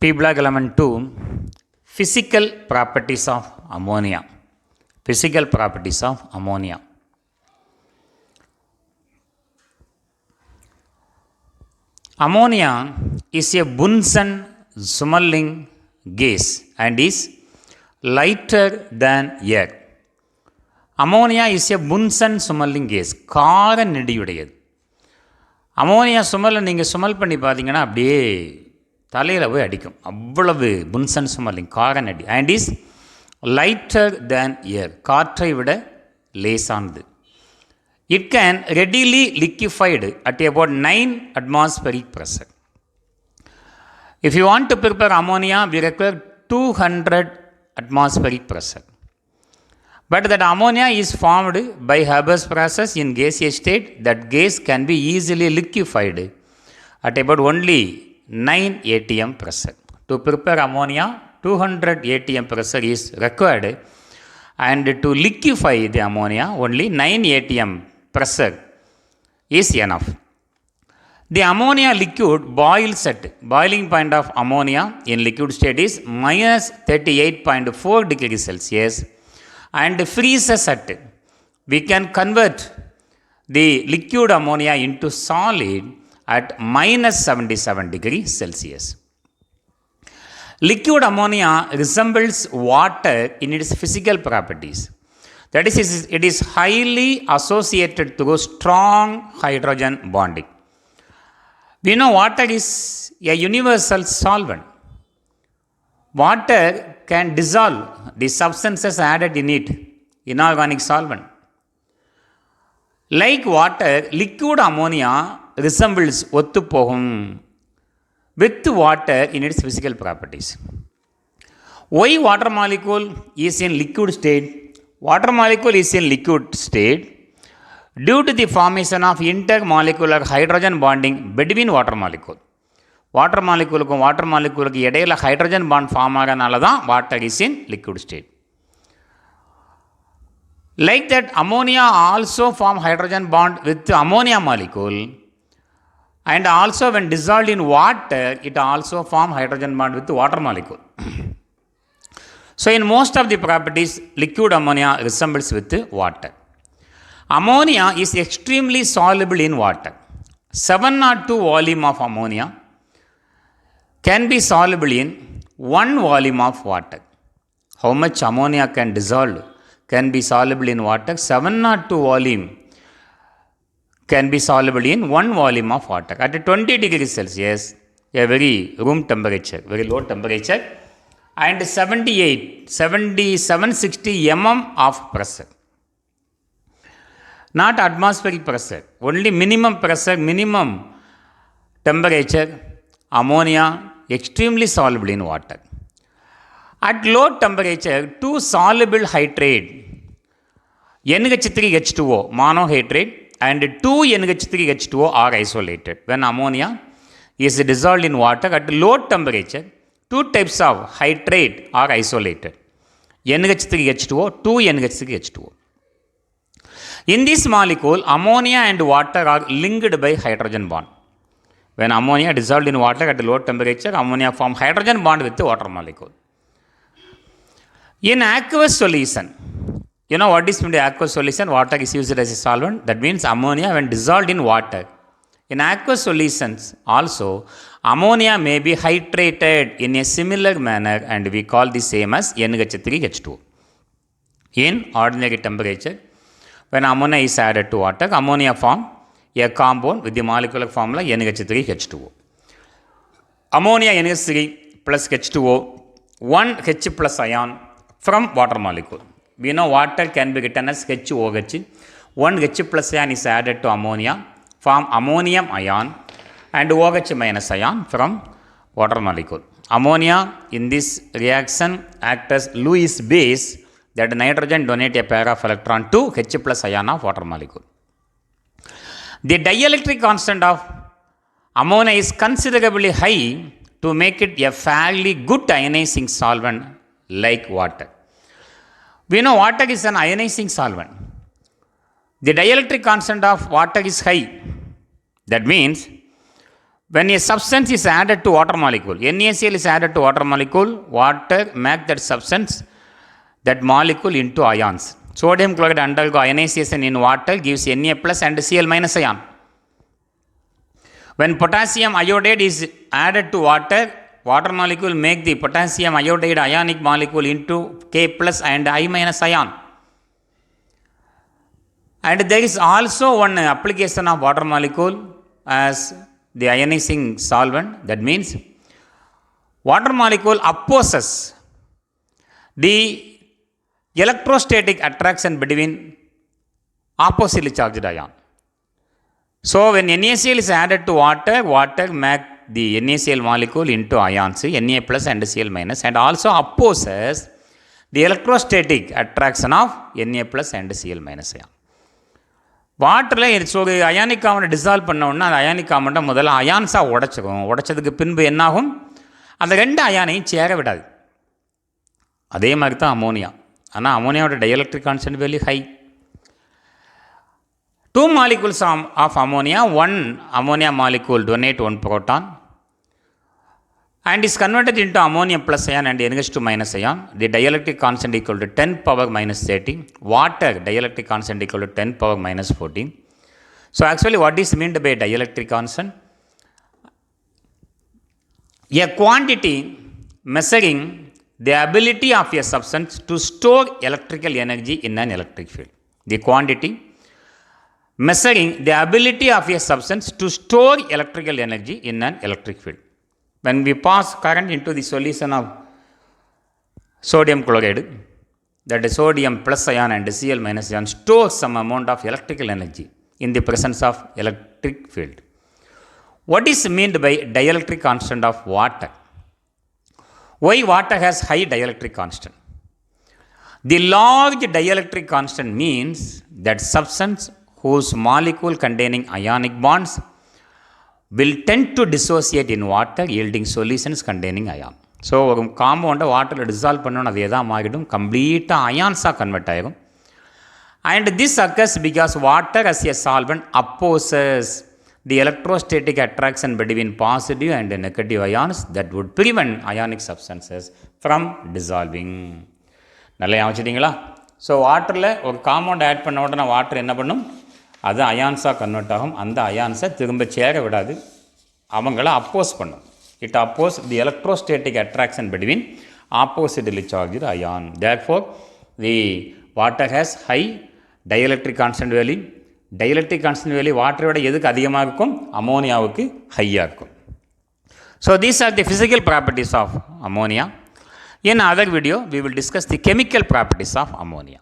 P block element 2, physical properties of ammonia. Physical properties of ammonia. Ammonia is a Bunsen-Sommerling gas and is lighter than air. Ammonia is a Bunsen-Sommerling gas. கார நெடியுடையது. Ammonia Sumalai நீங்கள் சுமல் பண்ணி பார்த்தீங்கன்னா அப்படியே தலையில் போய் அடிக்கும். அவ்வளவு புன்சன் சுமலிங் காரன் அடி. அண்ட் இஸ் லைட்டர் தேன் ஏர், காற்றை விட லேசானது. It can readily liquefied at about 9 atmospheric pressure. If you want to prepare ammonia, we require 200 atmospheric pressure. But that ammonia is formed by Haber's process in gaseous state. That gas can be easily liquefied at about only 9 atm pressure. To prepare ammonia, 200 atm pressure is required, and to liquefy the ammonia, only 9 atm pressure is enough. The ammonia liquid boils at boiling point of ammonia in liquid state is minus 38.4 degrees Celsius and freezes at. We can convert the liquid ammonia into solid at minus 77 degrees Celsius. Liquid ammonia resembles water in its physical properties. That is, it is highly associated through strong hydrogen bonding. We know water is a universal solvent. Water can dissolve the substances added in it, inorganic solvent. Like water, liquid ammonia resembles ஒத்துப்போகும் with water in its physical properties. Why water molecule is in liquid state? Water molecule is in liquid state due to the formation of intermolecular hydrogen bonding between water molecule. Water மாலிகூலுக்கு இடையில் hydrogen bond form ஆகிறனால தான் water is in liquid state. Like that ammonia also form hydrogen bond with ammonia molecule and also when dissolved in water it also form hydrogen bond with water molecule. So in most of the properties liquid ammonia resembles with water. Ammonia is extremely soluble in water. 702 volume of ammonia can be soluble in 1 volume of water. How much ammonia can dissolve? Can be soluble in water? 702 volume can be soluble in 1 volume of water. At 20 degrees Celsius, a very room temperature, very low temperature, and 760 mm of pressure. Not atmospheric pressure, only minimum pressure, minimum temperature, ammonia extremely soluble in water. At low temperature, 2 soluble hydrate, NH3H2O, monohydrate, and 2 NH3H2O are isolated. When ammonia is dissolved in water at low temperature, 2 types of hydrate are isolated. NH3H2O, 2 NH3H2O. In this molecule, ammonia and water are linked by hydrogen bond. When ammonia dissolved in water at low temperature, ammonia form hydrogen bond with the water molecule. In aqueous solution, you know what is in the aqueous solution? Water is used as a solvent. That means ammonia when dissolved in water. In aqueous solutions also, ammonia may be hydrated in a similar manner and we call the same as NH3H2O. In ordinary temperature, when ammonia is added to water, ammonia form a compound with the molecular formula NH3H2O. Ammonia NH3 plus H2O, 1 H plus ion from water molecule. We know water can be written as HOH. 1 H plus ion is added to ammonia, form ammonium ion, and OH minus ion from water molecule. Ammonia in this reaction acts as Lewis base, that nitrogen donate a pair of electron to H plus ion of water molecule. The dielectric constant of ammonia is considerably high to make it a fairly good ionizing solvent like water. We know water is an ionizing solvent. The dielectric constant of water is high. That means When a substance is added to water molecule, NaCl is added to water molecule, water make that substance, that molecule into ions. Sodium chloride undergo ionization in water gives Na plus and Cl minus ion. When potassium iodide is added to water, water molecule make the potassium iodide ionic molecule into K plus and I minus ion. And there is also one application of water molecule as the ionizing solvent. That means water molecule opposes the electrostatic attraction between oppositely charged ion. So when NaCl is added to water, water make the NaCl molecule into ions, Na plus and Cl minus, and also opposes the electrostatic attraction of Na plus and Cl minus ion. வாட்டரில் ஒரு ionic காம்பவுண்டை dissolve பண்ணோன்னா அந்த ionic காம்பவுண்டை முதல்ல அயான்ஸாக உடைச்சிக்கும். உடைச்சதுக்கு பின்பு என்னாகும், அந்த ரெண்டு அயானையும் சேர விடாது. அதே மாதிரி தான் அமோனியா. ஆனால் அமோனியாவோட dielectric constant value high. 2 molecules of ammonia, one ammonia molecule donate one proton and is converted into ammonium plus ion and NH2 minus ion. The dielectric constant equal to 10 power minus 30. Water dielectric constant equal to 10 power minus 14. So actually what is meant by dielectric constant? A quantity measuring the ability of a substance to store electrical energy in an electric field. The quantity measuring the ability of a substance to store electrical energy in an electric field. When we pass current into the solution of sodium chloride, that is sodium plus ion and Cl minus ion stores some amount of electrical energy in the presence of electric field. What is meant by dielectric constant of water? Why water has high dielectric constant? The large dielectric constant means that substance whose molecule containing ionic bonds will tend to dissociate in water yielding solutions containing ion. So ஒரு காம்பவுண்டை வாட்டரில் dissolve பண்ணணும், அது எதாக மாறிடும், கம்ப்ளீட்டாக அயான்ஸாக convert ஆகிடும். And this occurs because water as a solvent opposes the electrostatic attraction between positive and negative ions that would prevent ionic substances from dissolving. நல்லா அமைச்சிட்டிங்களா? ஸோ வாட்டரில் ஒரு காம்பவுண்ட் ஆட் பண்ண உடனே வாட்டர் என்ன பண்ணும், அது அயான்ஸாக கன்வெர்ட் ஆகும். அந்த அயான்ஸை திரும்ப சேர விடாது, அவங்கள அப்போஸ் பண்ணும். It oppose the electrostatic attraction between oppositely charged ion. Therefore the water has high dielectric constant value. Dielectric constant value வாட்டரோட எதுக்கு அதிகமாக இருக்கும், அமோனியாவுக்கு ஹையாக இருக்கும். So these are the physical properties of ammonia. In other video we will discuss the chemical properties of ammonia.